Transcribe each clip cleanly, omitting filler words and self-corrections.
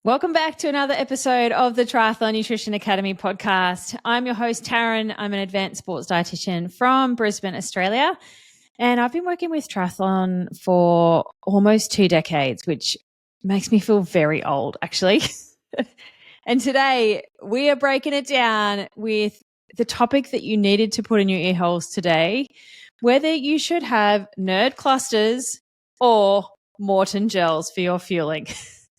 Welcome back to another episode of the Triathlon Nutrition Academy podcast. I'm your host, Taryn. I'm an advanced sports dietitian from Brisbane, Australia. And I've been working with triathlon for almost 2 decades, which makes me feel very old, actually. And today we are breaking it down with the topic that you needed to put in your ear holes today, whether you should have nerd clusters or Maurten Gels for your fueling.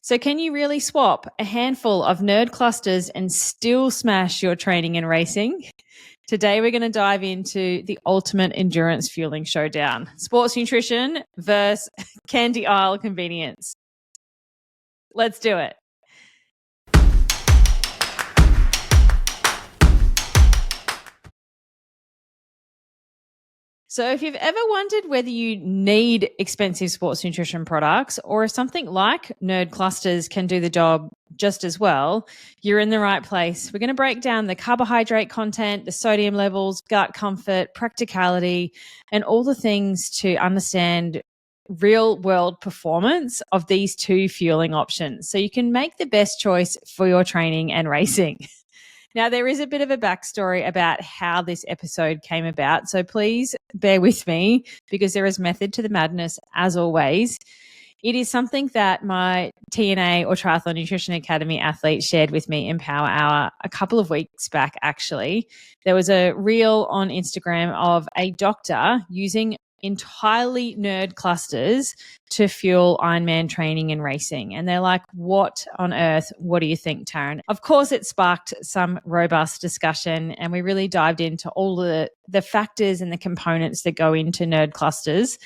So can you really swap a handful of nerd clusters and still smash your training and racing? Today we're going to dive into the ultimate endurance fueling showdown. Sports nutrition versus candy aisle convenience. Let's do it. So if you've ever wondered whether you need expensive sports nutrition products or if something like nerd clusters can do the job just as well, you're in the right place. We're going to break down the carbohydrate content, the sodium levels, gut comfort, practicality, and all the things to understand real world performance of these two fueling options so you can make the best choice for your training and racing. Now, there is a bit of a backstory about how this episode came about, so please bear with me because there is method to the madness, as always. It is something that my TNA or Triathlon Nutrition Academy athlete shared with me in Power Hour a couple of weeks back, actually. There was a reel on Instagram of a doctor using entirely nerd clusters to fuel Ironman training and racing. And they're like, what on earth? What do you think, Taryn? Of course, it sparked some robust discussion and we really dived into all the factors and the components that go into nerd clusters.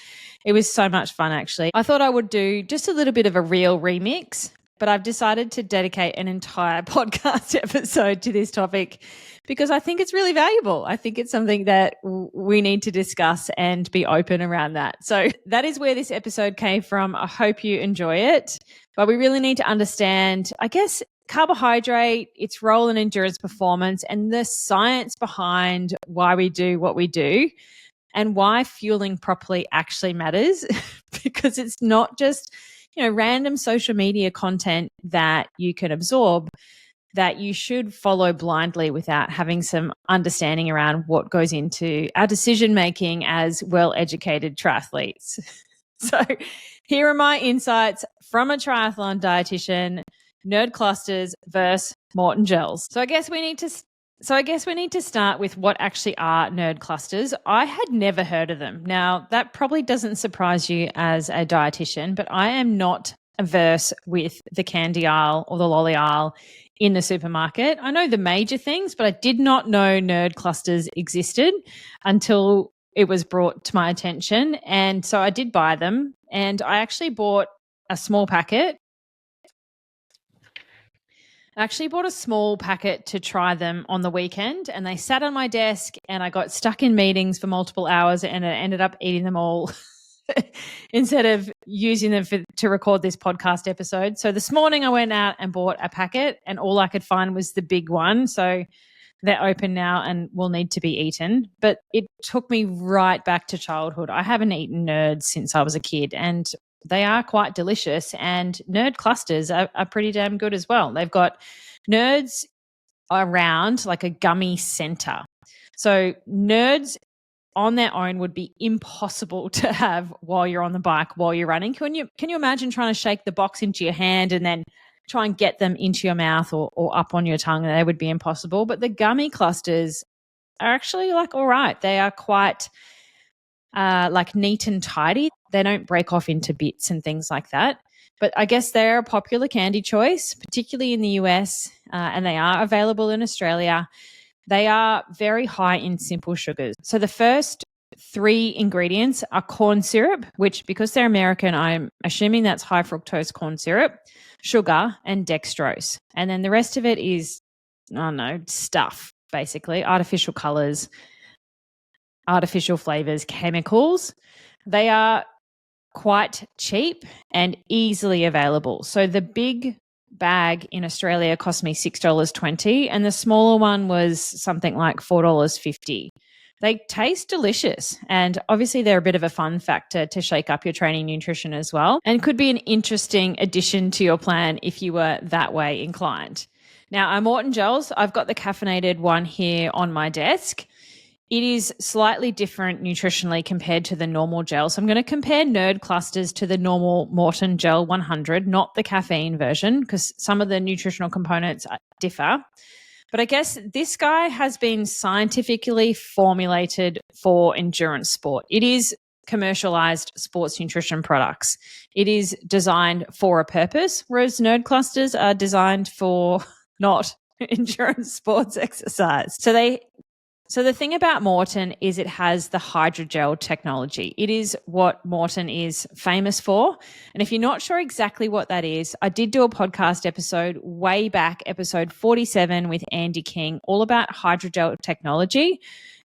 It was so much fun, actually. I thought I would do just a little bit of a real remix, but I've decided to dedicate an entire podcast episode to this topic because I think it's really valuable. I think it's something that we need to discuss and be open around that. So that is where this episode came from. I hope you enjoy it. But we really need to understand, I guess, carbohydrate, its role in endurance performance, and the science behind why we do what we do and why fueling properly actually matters because it's not just random social media content that you can absorb that you should follow blindly without having some understanding around what goes into our decision-making as well-educated triathletes. So here are my insights from a triathlon dietitian, nerd clusters versus Maurten Gels. So I guess we need to start with what actually are nerd clusters. I had never heard of them. Now, that probably doesn't surprise you as a dietitian, but I am not averse with the candy aisle or the lolly aisle in the supermarket. I know the major things, but I did not know nerd clusters existed until it was brought to my attention. And so I did buy them, and I actually bought a small packet. I actually bought a small packet to try them on the weekend, and they sat on my desk and I got stuck in meetings for multiple hours and I ended up eating them all instead of using them to record this podcast episode. So this morning I went out and bought a packet and all I could find was the big one. So they're open now and will need to be eaten. But it took me right back to childhood. I haven't eaten nerds since I was a kid, and they are quite delicious, and nerd clusters are pretty damn good as well. They've got nerds around like a gummy center. So nerds on their own would be impossible to have while you're on the bike, while you're running. Can you imagine trying to shake the box into your hand and then try and get them into your mouth or up on your tongue? They would be impossible. But the gummy clusters are actually like all right. They are quite like neat and tidy. They don't break off into bits and things like that. But I guess they're a popular candy choice, particularly in the US, and they are available in Australia. They are very high in simple sugars. So the first 3 ingredients are corn syrup, which because they're American, I'm assuming that's high fructose corn syrup, sugar, and dextrose. And then the rest of it is, I don't know, stuff, basically, artificial colors, artificial flavors, chemicals. They are quite cheap and easily available. So the big bag in Australia cost me $6.20 and the smaller one was something like $4.50. They taste delicious, and obviously they're a bit of a fun factor to shake up your training nutrition as well, and could be an interesting addition to your plan if you were that way inclined. Now, our Maurten Gels, I've got the caffeinated one here on my desk. It is slightly different nutritionally compared to the normal gel. So I'm going to compare Nerd Clusters to the normal Maurten Gel 100, not the caffeine version, because some of the nutritional components differ. But I guess this guy has been scientifically formulated for endurance sport. It is commercialized sports nutrition products. It is designed for a purpose, whereas Nerd Clusters are designed for not endurance sports exercise. So the thing about Maurten is it has the hydrogel technology. It is what Maurten is famous for. And if you're not sure exactly what that is, I did do a podcast episode way back, episode 47 with Andy King, all about hydrogel technology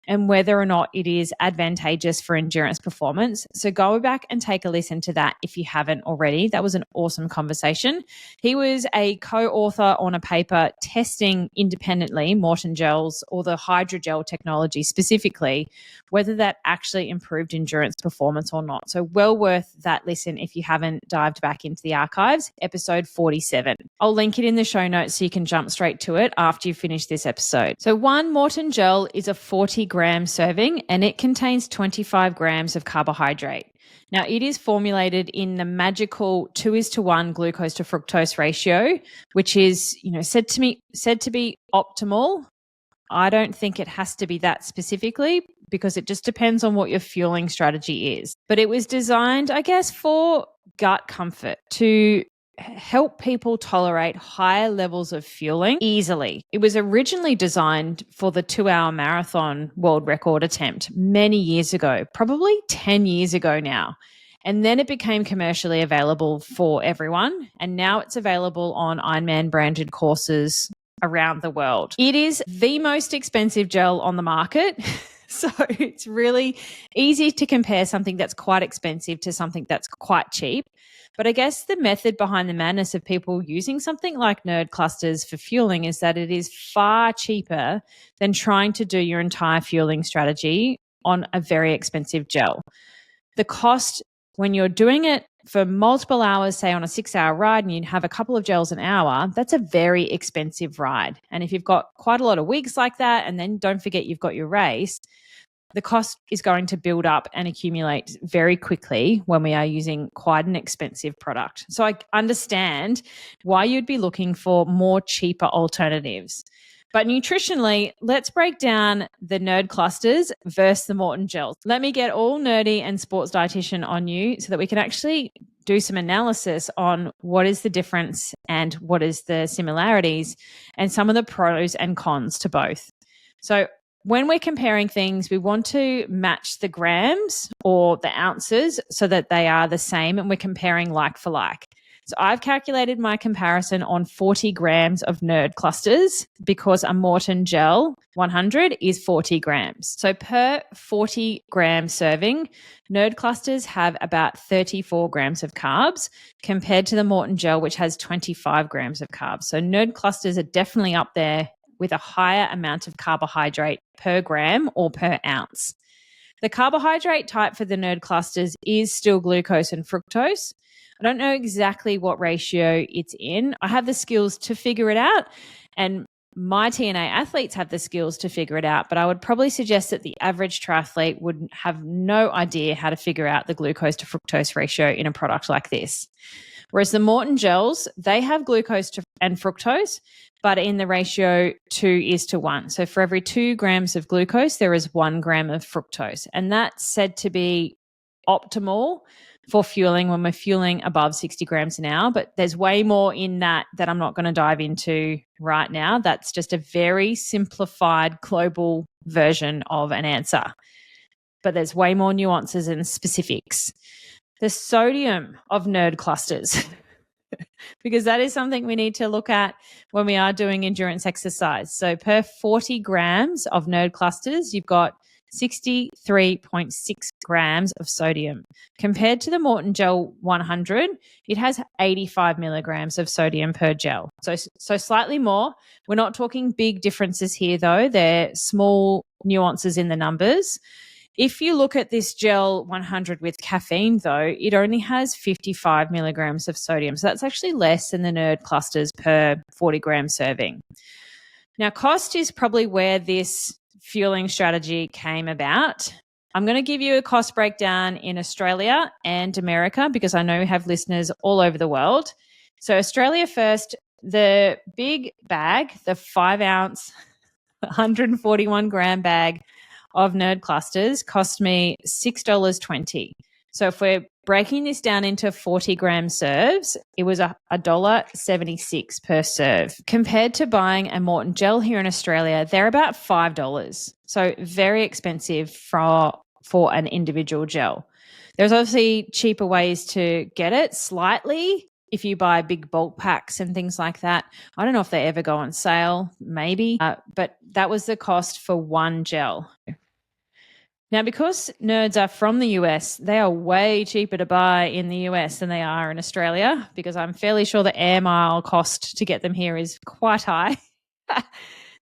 and whether or not it is advantageous for endurance performance. So go back and take a listen to that if you haven't already. That was an awesome conversation. He was a co-author on a paper testing independently Maurten Gels, or the hydrogel technology specifically, whether that actually improved endurance performance or not. So well worth that listen if you haven't dived back into the archives, episode 47. I'll link it in the show notes so you can jump straight to it after you finish this episode. So one Maurten Gel is a 40-gram serving, and it contains 25 grams of carbohydrate. Now, it is formulated in the magical 2:1 glucose to fructose ratio, which is, said to be optimal. I don't think it has to be that specifically, because it just depends on what your fueling strategy is. But it was designed, I guess, for gut comfort, to help people tolerate higher levels of fueling easily. It was originally designed for the 2-hour marathon world record attempt many years ago, probably 10 years ago now. And then it became commercially available for everyone. And now it's available on Ironman branded courses around the world. It is the most expensive gel on the market. So it's really easy to compare something that's quite expensive to something that's quite cheap. But I guess the method behind the madness of people using something like Nerd Clusters for fueling is that it is far cheaper than trying to do your entire fueling strategy on a very expensive gel. The cost when you're doing it for multiple hours, say on a 6-hour ride, and you have a couple of gels an hour, that's a very expensive ride. And if you've got quite a lot of weeks like that, and then don't forget you've got your race, the cost is going to build up and accumulate very quickly when we are using quite an expensive product. So I understand why you'd be looking for more cheaper alternatives. But nutritionally, let's break down the Nerd Clusters versus the Maurten Gels. Let me get all nerdy and sports dietitian on you so that we can actually do some analysis on what is the difference and what is the similarities and some of the pros and cons to both. So when we're comparing things, we want to match the grams or the ounces so that they are the same and we're comparing like for like. So I've calculated my comparison on 40 grams of Nerd Clusters because a Maurten Gel 100 is 40 grams. So per 40 gram serving, Nerd Clusters have about 34 grams of carbs compared to the Maurten Gel, which has 25 grams of carbs. So Nerd Clusters are definitely up there with a higher amount of carbohydrate per gram or per ounce. The carbohydrate type for the Nerd Clusters is still glucose and fructose. I don't know exactly what ratio it's in. I have the skills to figure it out, and my TNA athletes have the skills to figure it out, but I would probably suggest that the average triathlete would have no idea how to figure out the glucose to fructose ratio in a product like this. Whereas the Maurten Gels, they have glucose and fructose, but in the ratio 2:1. So for every 2 grams of glucose, there is 1 gram of fructose. And that's said to be optimal for fueling when we're fueling above 60 grams an hour. But there's way more in that I'm not going to dive into right now. That's just a very simplified global version of an answer. But there's way more nuances and specifics. The sodium of Nerd Clusters, because that is something we need to look at when we are doing endurance exercise. So per 40 grams of Nerd Clusters, you've got 63.6 grams of sodium. Compared to the Maurten Gel 100, it has 85 milligrams of sodium per gel. So slightly more. We're not talking big differences here, though. They're small nuances in the numbers. If you look at this gel 100 with caffeine, though, it only has 55 milligrams of sodium. So that's actually less than the Nerd clusters per 40-gram serving. Now, cost is probably where this fueling strategy came about. I'm going to give you a cost breakdown in Australia and America because I know we have listeners all over the world. So Australia first, the big bag, the 5-ounce, 141-gram bag of Nerd clusters cost me $6.20. So if we're breaking this down into 40-gram serves, it was $1.76 per serve. Compared to buying a Maurten Gel here in Australia, they're about $5. So very expensive for an individual gel. There's obviously cheaper ways to get it slightly if you buy big bulk packs and things like that. I don't know if they ever go on sale, maybe, but that was the cost for one gel. Now, because Nerds are from the US, they are way cheaper to buy in the US than they are in Australia because I'm fairly sure the air mile cost to get them here is quite high.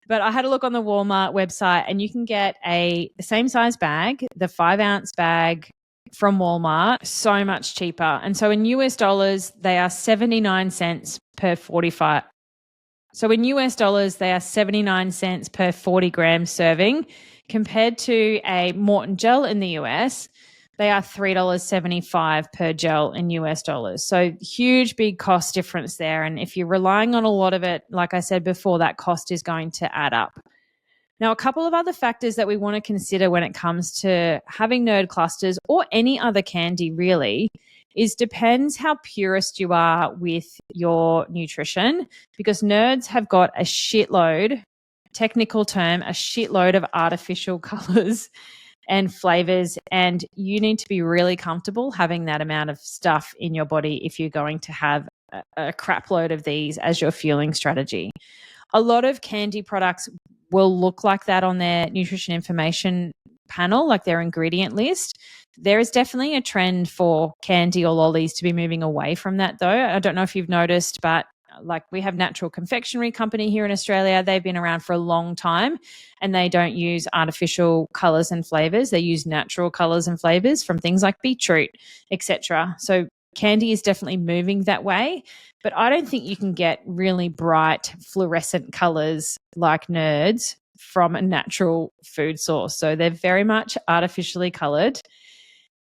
But I had a look on the Walmart website and you can get the same size bag, the 5-ounce bag from Walmart, so much cheaper. And so in US dollars, they are 79 cents per 45. So in US dollars, they are 79 cents per 40-gram serving. Compared to a Maurten Gel in the US, they are $3.75 per gel in US dollars. So huge, big cost difference there. And if you're relying on a lot of it, like I said before, that cost is going to add up. Now, a couple of other factors that we want to consider when it comes to having Nerd clusters or any other candy really is depends how purist you are with your nutrition, because Nerds have got a shitload, technical term, a shitload of artificial colors and flavors, and you need to be really comfortable having that amount of stuff in your body if you're going to have a crap load of these as your fueling strategy. A lot of candy products will look like that on their nutrition information panel, like their ingredient list. There is definitely a trend for candy or lollies to be moving away from that, though. I don't know if you've noticed, but like we have Natural Confectionery Company here in Australia. They've been around for a long time and they don't use artificial colors and flavors. They use natural colors and flavors from things like beetroot, etc. So candy is definitely moving that way, but I don't think you can get really bright fluorescent colors like Nerds from a natural food source. So they're very much artificially colored.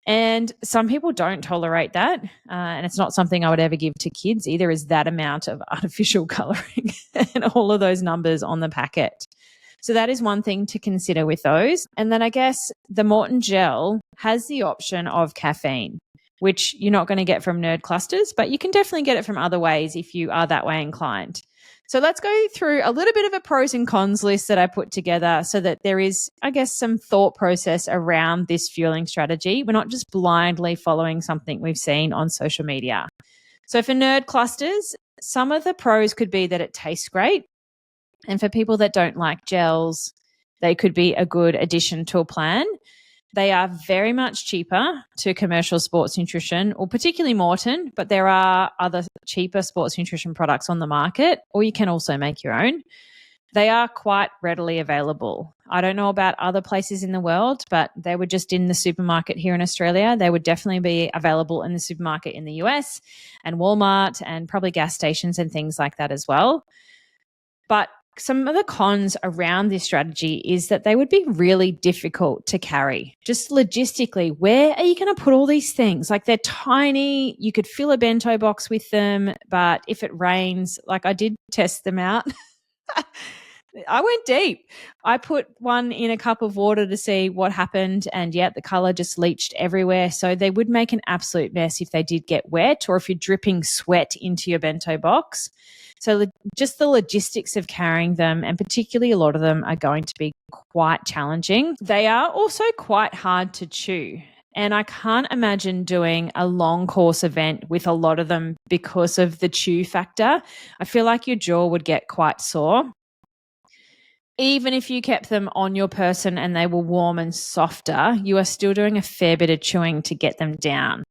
And some people don't tolerate that. And it's not something I would ever give to kids either, is that amount of artificial coloring and all of those numbers on the packet. So that is one thing to consider with those. And then I guess the Maurten Gel has the option of caffeine, which you're not going to get from Nerd clusters, but you can definitely get it from other ways if you are that way inclined. So let's go through a little bit of a pros and cons list that I put together so that there is, I guess, some thought process around this fueling strategy. We're not just blindly following something we've seen on social media. So for Nerd clusters, some of the pros could be that it tastes great. And for people that don't like gels, they could be a good addition to a plan. They are very much cheaper to commercial sports nutrition, or particularly Maurten, but there are other cheaper sports nutrition products on the market, or you can also make your own. They are quite readily available. I don't know about other places in the world, but they were just in the supermarket here in Australia. They would definitely be available in the supermarket in the US and Walmart and probably gas stations and things like that as well. But some of the cons around this strategy is that they would be really difficult to carry. Just logistically, where are you going to put all these things? Like they're tiny, you could fill a bento box with them, but if it rains, like I did test them out. I went deep. I put one in a cup of water to see what happened, and yet the color just leached everywhere. So they would make an absolute mess if they did get wet, or if you're dripping sweat into your bento box. So just the logistics of carrying them, and particularly a lot of them, are going to be quite challenging. They are also quite hard to chew. And I can't imagine doing a long course event with a lot of them because of the chew factor. I feel like your jaw would get quite sore. even if you kept them on your person and they were warm and softer, you are still doing a fair bit of chewing to get them down.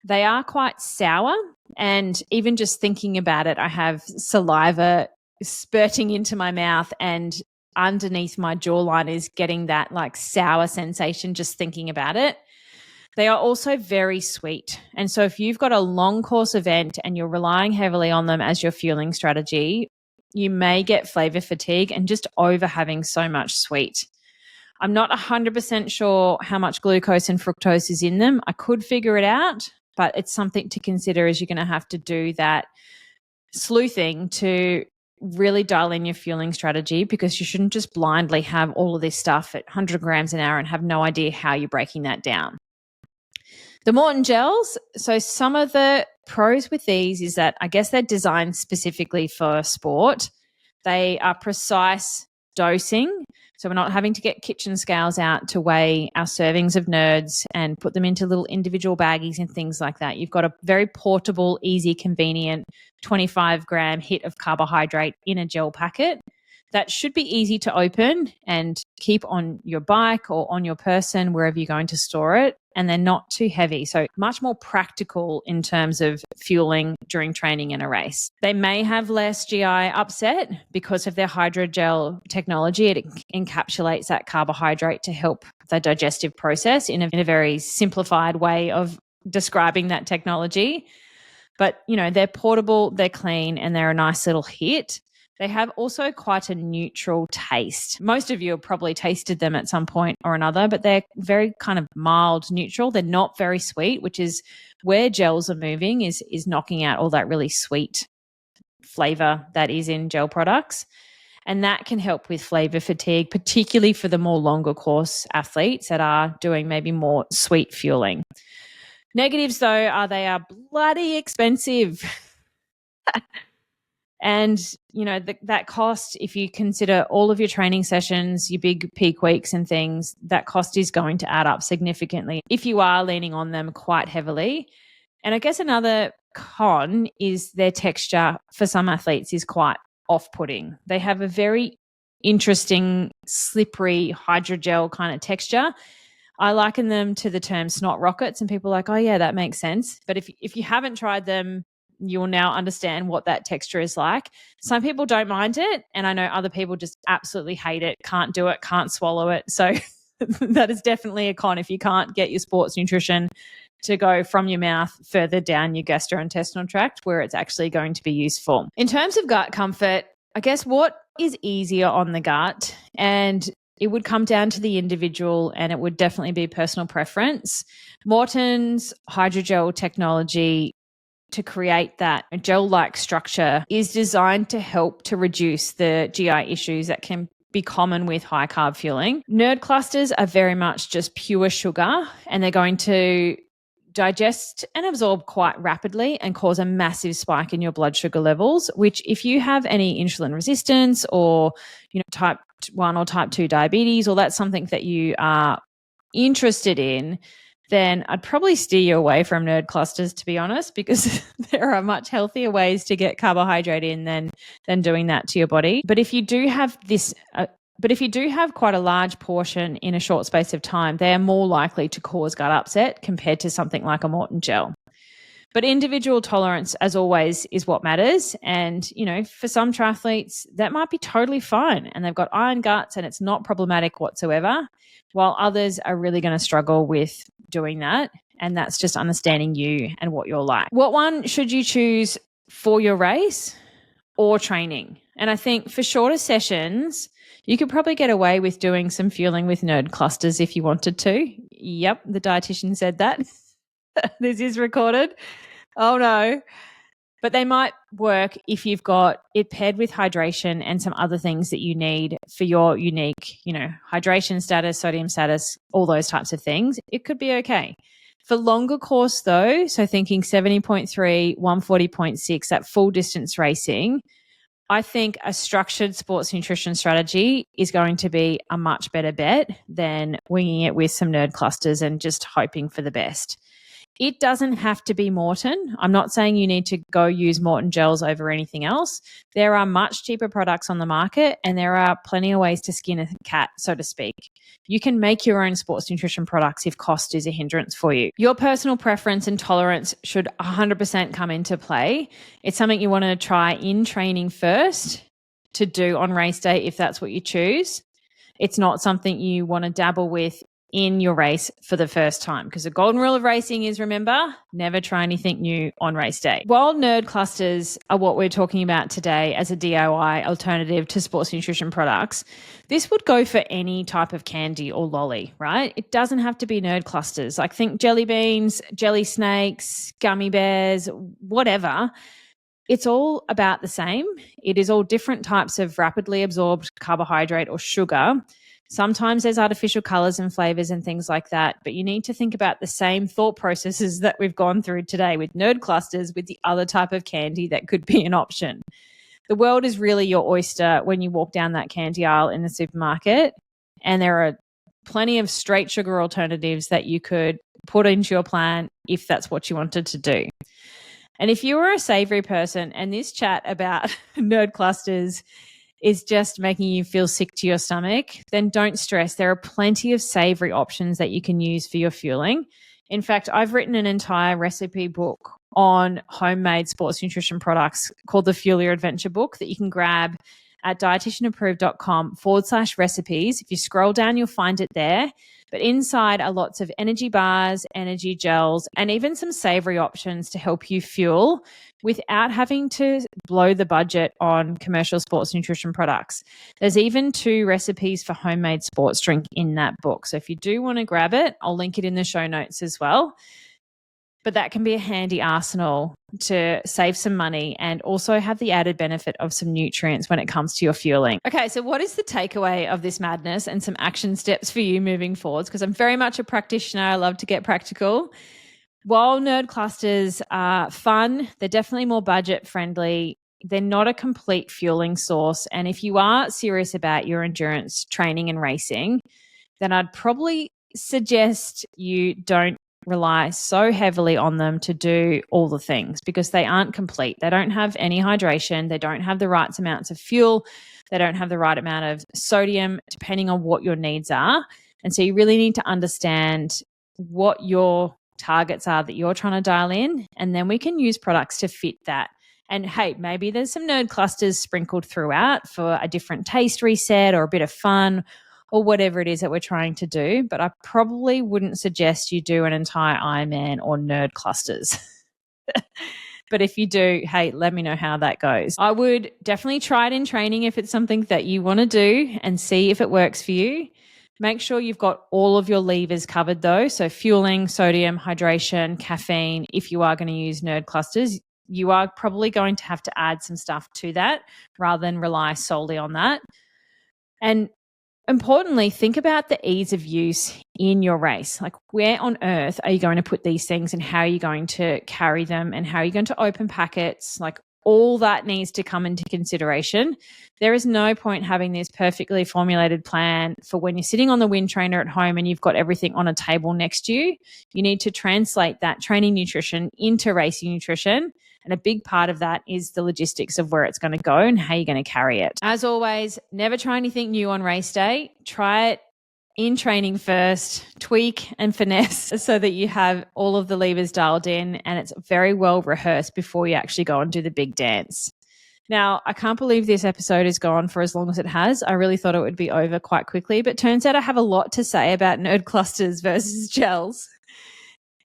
They are quite sour, and even just thinking about it, I have saliva spurting into my mouth, and underneath my jawline is getting that like sour sensation just thinking about it. They are also very sweet. And so if you've got a long course event and you're relying heavily on them as your fueling strategy, you may get flavor fatigue and just over having so much sweet. I'm not 100% sure how much glucose and fructose is in them. I could figure it out, but it's something to consider as you're going to have to do that sleuthing to really dial in your fueling strategy, because you shouldn't just blindly have all of this stuff at 100 grams an hour and have no idea how you're breaking that down. The Maurten Gels, so some of the pros with these is that I guess they're designed specifically for sport. They are precise dosing, so we're not having to get kitchen scales out to weigh our servings of nerds and put them into little individual baggies and things like that. You've got a very portable, easy, convenient 25-gram hit of carbohydrate in a gel packet that should be easy to open and keep on your bike or on your person, wherever you're going to store it. And they're not too heavy. So much more practical in terms of fueling during training in a race. They may have less GI upset because of their hydrogel technology. It encapsulates that carbohydrate to help the digestive process in a very simplified way of describing that technology. But, you know, they're portable, they're clean, and they're a nice little hit. They have also quite a neutral taste. Most of you have probably tasted them at some point or another, but they're very kind of mild neutral. They're not very sweet, which is where gels are moving, is knocking out all that really sweet flavor that is in gel products. And that can help with flavor fatigue, particularly for the more longer course athletes that are doing maybe more sweet fueling. Negatives, though, are they are bloody expensive. And, you know, that cost, if you consider all of your training sessions, your big peak weeks and things, that cost is going to add up significantly if you are leaning on them quite heavily. And I guess another con is their texture for some athletes is quite off-putting. They have a very interesting, slippery hydrogel kind of texture. I liken them to the term snot rockets, and people are like, oh yeah, that makes sense. But if you haven't tried them, you'll now understand what that texture is like. Some people don't mind it, and I know other people just absolutely hate it, can't do it, can't swallow it. So that is definitely a con if you can't get your sports nutrition to go from your mouth further down your gastrointestinal tract where it's actually going to be useful. In terms of gut comfort, I guess what is easier on the gut, and it would come down to the individual, and it would definitely be personal preference. Maurten's hydrogel technology to create that gel-like structure is designed to help to reduce the GI issues that can be common with high carb fueling. Nerd clusters are very much just pure sugar, and they're going to digest and absorb quite rapidly and cause a massive spike in your blood sugar levels, which if you have any insulin resistance or, you know, type 1 or type 2 diabetes, or that's something that you are interested in, then I'd probably steer you away from nerd clusters, to be honest, because there are much healthier ways to get carbohydrate in than doing that to your body. But if you do have quite a large portion in a short space of time, they are more likely to cause gut upset compared to something like a Maurten gel. But individual tolerance, as always, is what matters. And, you know, for some triathletes, that might be totally fine, and they've got iron guts and it's not problematic whatsoever, while others are really going to struggle with doing that. And that's just understanding you and what you're like. What one should you choose for your race or training? And I think for shorter sessions, you could probably get away with doing some fueling with nerd clusters if you wanted to. Yep, the dietitian said that. This is recorded. Oh no. But they might work if you've got it paired with hydration and some other things that you need for your unique, you know, hydration status, sodium status, all those types of things. It could be okay. For longer course though, so thinking 70.3, 140.6, that full distance racing, I think a structured sports nutrition strategy is going to be a much better bet than winging it with some nerd clusters and just hoping for the best. It doesn't have to be Maurten. I'm not saying you need to go use Maurten Gels over anything else. There are much cheaper products on the market, and there are plenty of ways to skin a cat, so to speak. You can make your own sports nutrition products if cost is a hindrance for you. Your personal preference and tolerance should 100% come into play. It's something you want to try in training first to do on race day if that's what you choose. It's not something you want to dabble with in your race for the first time, because the golden rule of racing is, remember, never try anything new on race day. While nerd clusters are what we're talking about today as a DIY alternative to sports nutrition products, this would go for any type of candy or lolly, right? It doesn't have to be nerd clusters. Like, think jelly beans, jelly snakes, gummy bears, whatever. It's all about the same. It is all different types of rapidly absorbed carbohydrate or sugar. Sometimes there's artificial colors and flavors and things like that, but you need to think about the same thought processes that we've gone through today with nerd clusters with the other type of candy that could be an option. The world is really your oyster when you walk down that candy aisle in the supermarket, and there are plenty of straight sugar alternatives that you could put into your plan if that's what you wanted to do. And if you were a savory person and this chat about nerd clusters is just making you feel sick to your stomach, then don't stress. There are plenty of savory options that you can use for your fueling. In fact, I've written an entire recipe book on homemade sports nutrition products called the Fuel Your Adventure book that you can grab at dietitianapproved.com/recipes. If you scroll down, you'll find it there. But inside are lots of energy bars, energy gels, and even some savory options to help you fuel without having to blow the budget on commercial sports nutrition products. There's even 2 recipes for homemade sports drink in that book. So if you do want to grab it, I'll link it in the show notes as well. But that can be a handy arsenal to save some money and also have the added benefit of some nutrients when it comes to your fueling. Okay, so what is the takeaway of this madness and some action steps for you moving forwards? Because I'm very much a practitioner. I love to get practical. While nerd clusters are fun, they're definitely more budget friendly. They're not a complete fueling source. And if you are serious about your endurance training and racing, then I'd probably suggest you don't rely so heavily on them to do all the things, because they aren't complete. They don't have any hydration. They don't have the right amounts of fuel. They don't have the right amount of sodium, depending on what your needs are. And so you really need to understand what your targets are that you're trying to dial in, and then we can use products to fit that. And hey, maybe there's some nerd clusters sprinkled throughout for a different taste reset or a bit of fun or whatever it is that we're trying to do. But I probably wouldn't suggest you do an entire Ironman or nerd clusters. But if you do, hey, let me know how that goes. I would definitely try it in training if it's something that you want to do and see if it works for you. Make sure you've got all of your levers covered though. So fueling, sodium, hydration, caffeine. If you are going to use nerd clusters, you are probably going to have to add some stuff to that rather than rely solely on that. And importantly, think about the ease of use in your race. Like, where on earth are you going to put these things, and how are you going to carry them, and how are you going to open packets? Like, all that needs to come into consideration. There is no point having this perfectly formulated plan for when you're sitting on the wind trainer at home and you've got everything on a table next to you. You need to translate that training nutrition into racing nutrition. And a big part of that is the logistics of where it's going to go and how you're going to carry it. As always, never try anything new on race day. Try it in training first, tweak and finesse so that you have all of the levers dialed in and it's very well rehearsed before you actually go and do the big dance. Now, I can't believe this episode has gone for as long as it has. I really thought it would be over quite quickly, but turns out I have a lot to say about nerd clusters versus gels.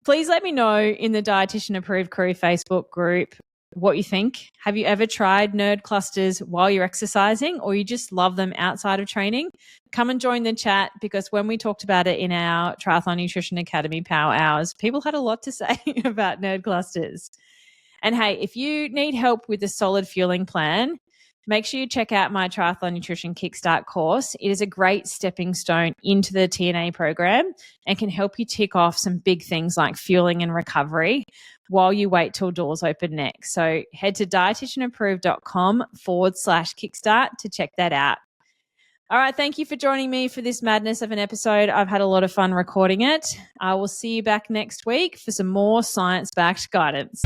Please let me know in the Dietitian Approved Crew Facebook group what you think. Have you ever tried nerd clusters while you're exercising, or you just love them outside of training? Come and join the chat, because when we talked about it in our Triathlon Nutrition Academy Power Hours, people had a lot to say about nerd clusters. And hey, if you need help with a solid fueling plan, make sure you check out my Triathlon Nutrition Kickstart course. It is a great stepping stone into the TNA program and can help you tick off some big things like fueling and recovery while you wait till doors open next. So head to dietitianapproved.com/kickstart to check that out. All right. Thank you for joining me for this madness of an episode. I've had a lot of fun recording it. I will see you back next week for some more science-backed guidance.